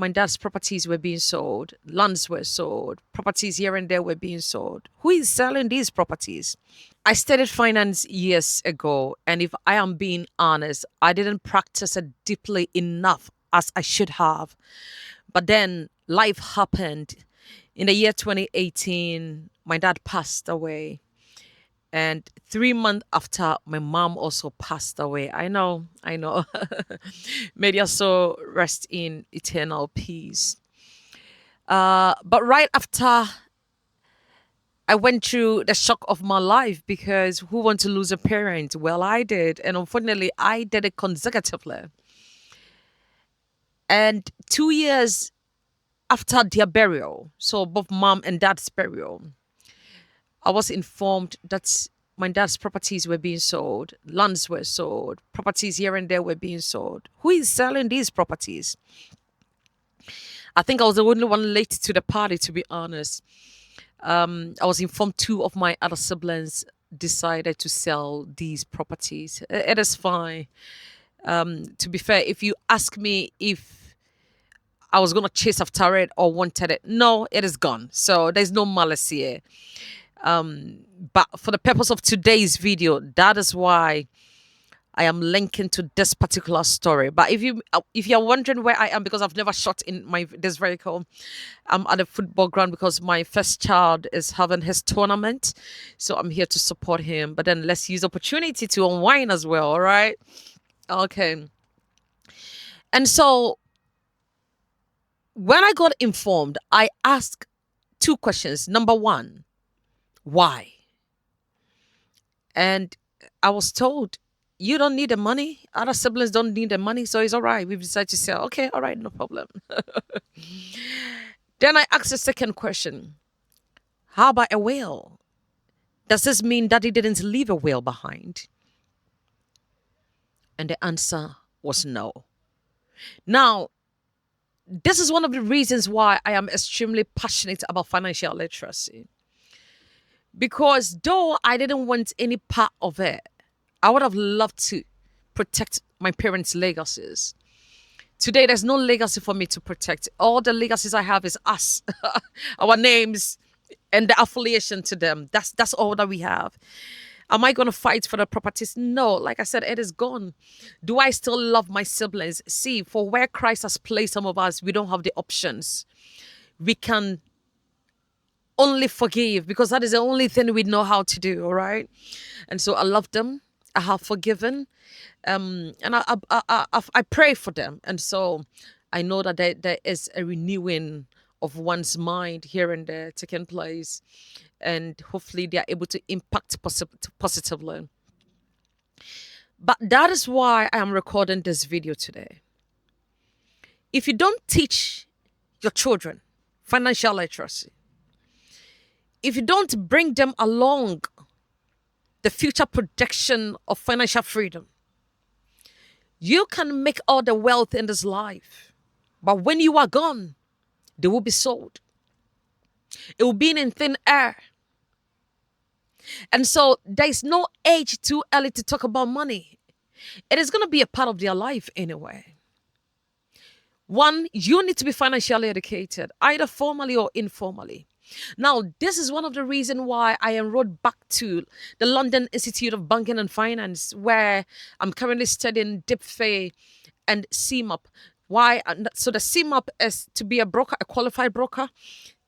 My dad's properties were being sold, lands were sold, properties here and there were being sold. Who is selling these properties? I studied finance years ago, and if I am being honest, I didn't practice it deeply enough as I should have. But then life happened. In the year 2018, my dad passed away. And 3 months after, my mom also passed away. I know. May their soul rest in eternal peace. But right after, I went through the shock of my life because who wants to lose a parent? Well, I did. And unfortunately, I did it consecutively. And 2 years after their burial, so both mom and dad's burial, I was informed that my dad's properties were being sold, lands were sold, properties here and there were being sold. Who is selling these properties? I think I was the only one late to the party, to be honest. I was informed two of my other siblings decided to sell these properties. It is fine. To be fair, if you ask me if I was going to chase after it or wanted it, no, it is gone. So there's no malice here. But for the purpose of today's video, that is why I am linking to this particular story. But if you're wondering where I am, because I've never shot in this vehicle, I'm at a football ground because my first child is having his tournament, so I'm here to support him. But then let's use opportunity to unwind as well. All right, okay. And so when I got informed, I asked two questions. Number one, why? And I was told, you don't need the money. Other siblings don't need the money. So it's all right. We've decided to sell. Okay, all right, no problem. Then I asked the second question. How about a will? Does this mean that he didn't leave a will behind? And the answer was no. Now, this is one of the reasons why I am extremely passionate about financial literacy. Because though I didn't want any part of it, I would have loved to protect my parents' legacies. Today, there's no legacy for me to protect. All the legacies I have is us, our names, and the affiliation to them. That's all that we have. Am I going to fight for the properties? No. Like I said, it is gone. Do I still love my siblings? See, for where Christ has placed some of us, we don't have the options. We can only forgive because that is the only thing we know how to do. All right. And so I love them. I have forgiven. And I pray for them. And so I know that there is a renewing of one's mind here and there taking place. And hopefully they are able to impact positively. But that is why I am recording this video today. If you don't teach your children financial literacy, if you don't bring them along the future projection of financial freedom, you can make all the wealth in this life. But when you are gone, they will be sold. It will be in thin air. And so there is no age too early to talk about money. It is going to be a part of their life anyway. One, you need to be financially educated, either formally or informally. Now, this is one of the reasons why I enrolled back to the London Institute of Banking and Finance, where I'm currently studying DIPFE and CMAP. Why? So the CMAP is to be a broker, a qualified broker,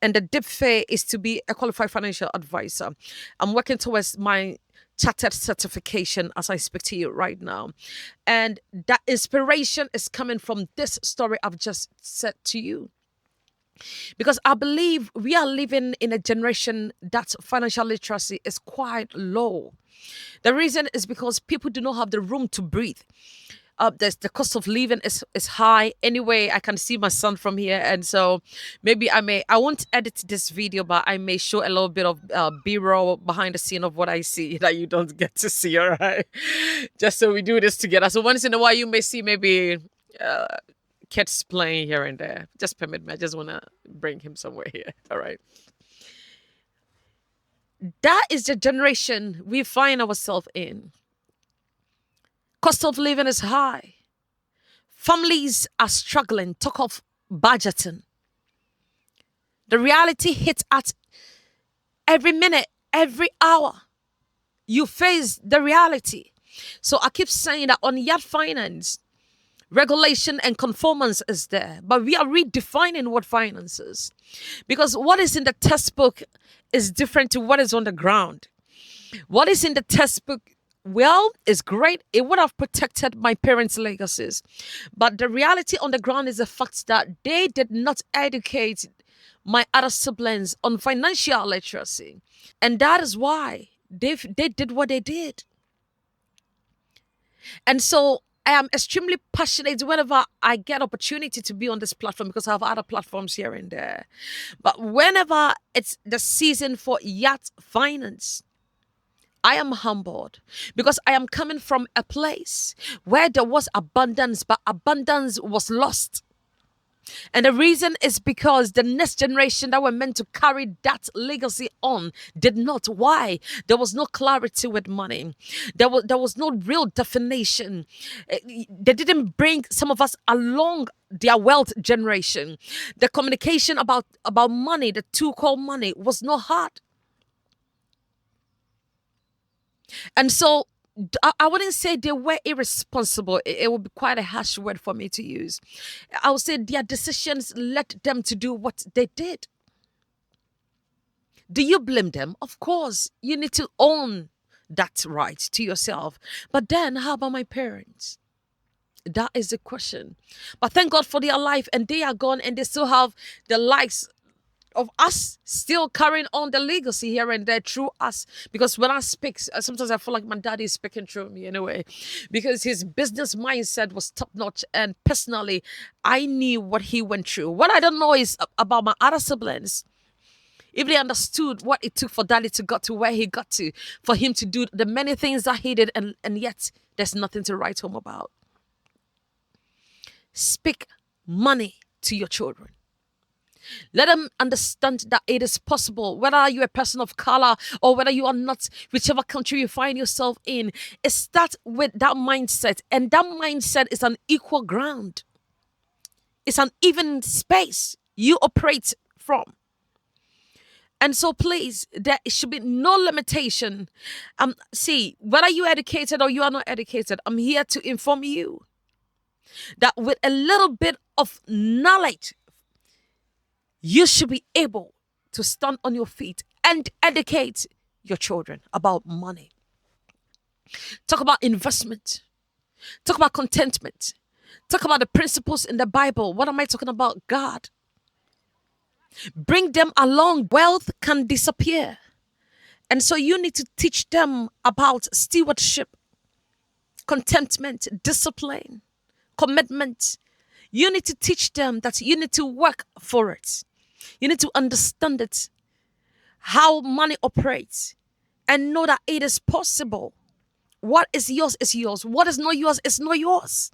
and the DIPFE is to be a qualified financial advisor. I'm working towards my chartered certification as I speak to you right now. And that inspiration is coming from this story I've just said to you. Because I believe we are living in a generation that financial literacy is quite low. The reason is because people do not have the room to breathe. The cost of living is high. Anyway, I can see my son from here, and so maybe I won't edit this video, but I may show a little bit of B-roll behind the scene of what I see that you don't get to see. All right, just so we do this together. So once in a while, you may see maybe kids playing here and there. Just permit me. I just want to bring him somewhere here. All right. That is the generation we find ourselves in. Cost of living is high. Families are struggling. Talk of budgeting. The reality hits at every minute, every hour. You face the reality. So I keep saying that on YAT Finance, regulation and conformance is there, but we are redefining what finance is. Because what is in the textbook is different to what is on the ground. What is in the textbook, well, is great. It would have protected my parents' legacies. But the reality on the ground is the fact that they did not educate my other siblings on financial literacy. And that is why they did what they did. And so I am extremely passionate whenever I get opportunity to be on this platform because I have other platforms here and there. But whenever it's the season for YAT Finance, I am humbled because I am coming from a place where there was abundance, but abundance was lost. And the reason is because the next generation that were meant to carry that legacy on did not. Why? There was no clarity with money. There was no real definition. They didn't bring some of us along their wealth generation. The communication about money, the two called money, was not hard. And so I wouldn't say they were irresponsible. It would be quite a harsh word for me to use. I would say their decisions led them to do what they did. Do you blame them? Of course, you need to own that right to yourself. But then, how about my parents? That is the question. But thank God for their life, and they are gone, and they still have the likes of us still carrying on the legacy here and there through us. Because when I speak, sometimes I feel like my daddy is speaking through me anyway, because his business mindset was top notch. And personally, I knew what he went through. What I don't know is about my other siblings. If they understood what it took for daddy to get to where he got to, for him to do the many things that he did, and yet there's nothing to write home about. Speak money to your children. Let them understand that it is possible, whether you're a person of color or whether you are not, whichever country you find yourself in. It starts with that mindset, and that mindset is an equal ground. It's an even space you operate from. And so please, there should be no limitation. See, whether you're educated or you are not educated, I'm here to inform you that with a little bit of knowledge, you should be able to stand on your feet and educate your children about money. Talk about investment. Talk about contentment. Talk about the principles in the Bible. What am I talking about? God. Bring them along. Wealth can disappear. And so you need to teach them about stewardship, contentment, discipline, commitment. You need to teach them that you need to work for it. You need to understand it, how money operates, and know that it is possible. What is yours is yours. What is not yours is not yours.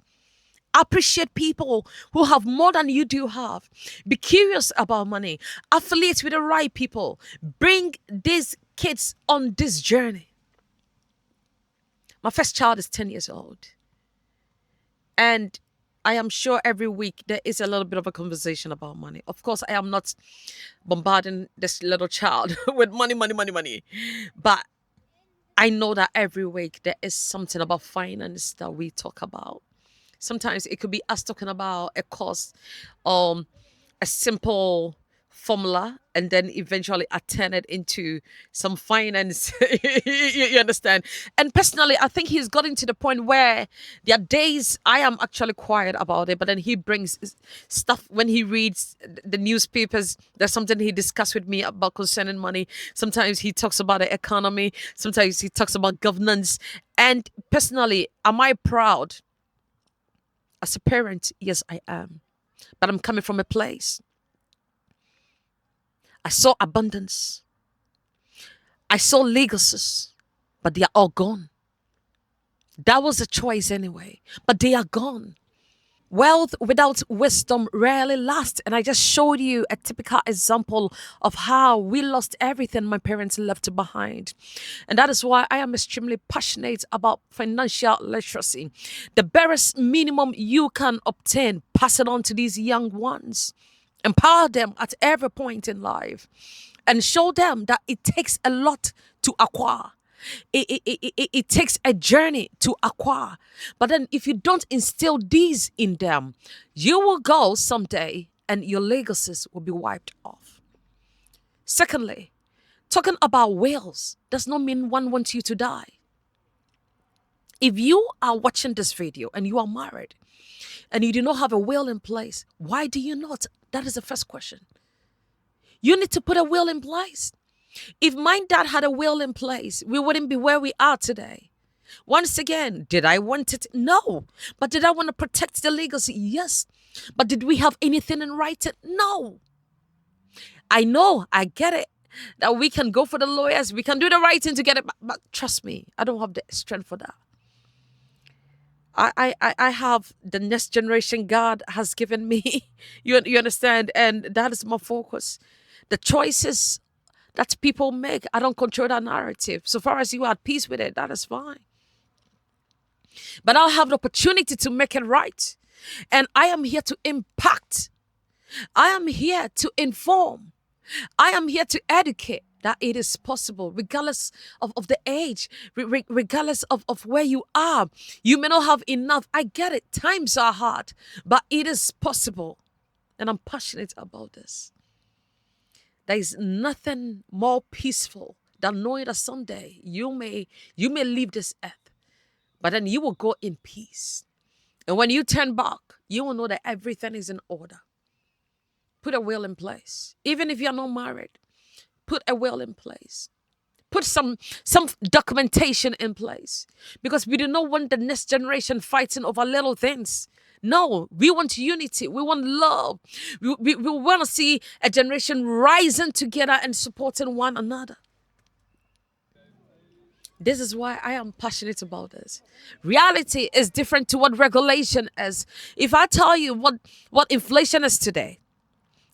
Appreciate people who have more than you do have. Be curious about money. Affiliate with the right people. Bring these kids on this journey. My first child is 10 years old. And I am sure every week there is a little bit of a conversation about money. Of course, I am not bombarding this little child with money, money, money, money. But I know that every week there is something about finance that we talk about. Sometimes it could be us talking about a course, a simple formula, and then eventually I turn it into some finance. You understand? And personally, I think he's gotten to the point where there are days I am actually quiet about it, but then he brings stuff when he reads the newspapers. There's something he discussed with me about concerning money. Sometimes he talks about the economy. Sometimes he talks about governance. And personally, am I proud? As a parent, yes, I am. But I'm coming from a place. I saw abundance. I saw legacies, but they are all gone. That was a choice anyway, but they are gone. Wealth without wisdom rarely lasts. And I just showed you a typical example of how we lost everything my parents left behind. And that is why I am extremely passionate about financial literacy. The barest minimum you can obtain, pass it on to these young ones. Empower them at every point in life and show them that it takes a lot to acquire. It takes a journey to acquire. But then, if you don't instill these in them, you will go someday and your legacies will be wiped off. Secondly, talking about wills does not mean one wants you to die. If you are watching this video and you are married and you do not have a will in place, why do you not? That is the first question. You need to put a will in place. If my dad had a will in place, we wouldn't be where we are today. Once again, did I want it? No. But did I want to protect the legacy? Yes. But did we have anything in writing? No. I know, I get it, that we can go for the lawyers, we can do the writing to get it, but trust me, I don't have the strength for that. I have the next generation God has given me. You understand? And that is my focus. The choices that people make, I don't control that narrative. So far as you are at peace with it, that is fine. But I'll have the opportunity to make it right. And I am here to impact. I am here to inform. I am here to educate that it is possible, regardless of the age, regardless of where you are. You may not have enough. I get it. Times are hard, but it is possible. And I'm passionate about this. There is nothing more peaceful than knowing that someday you may leave this earth, but then you will go in peace. And when you turn back, you will know that everything is in order. Put a will in place. Even if you're not married, put a will in place. Put some documentation in place. Because we do not want the next generation fighting over little things. No, we want unity. We want love. We want to see a generation rising together and supporting one another. This is why I am passionate about this. Reality is different to what regulation is. If I tell you what inflation is today,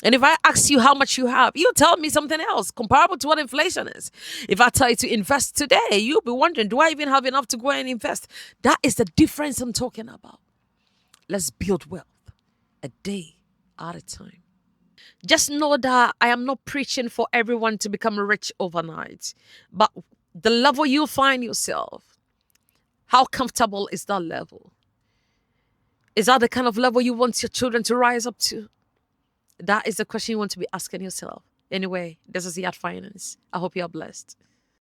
and if I ask you how much you have, you tell me something else comparable to what inflation is. If I tell you to invest today, you'll be wondering, do I even have enough to go and invest? That is the difference I'm talking about. Let's build wealth a day at a time. Just know that I am not preaching for everyone to become rich overnight. But the level you find yourself, how comfortable is that level? Is that the kind of level you want your children to rise up to? That is the question you want to be asking yourself. Anyway, this is YAT Finance. I hope you are blessed.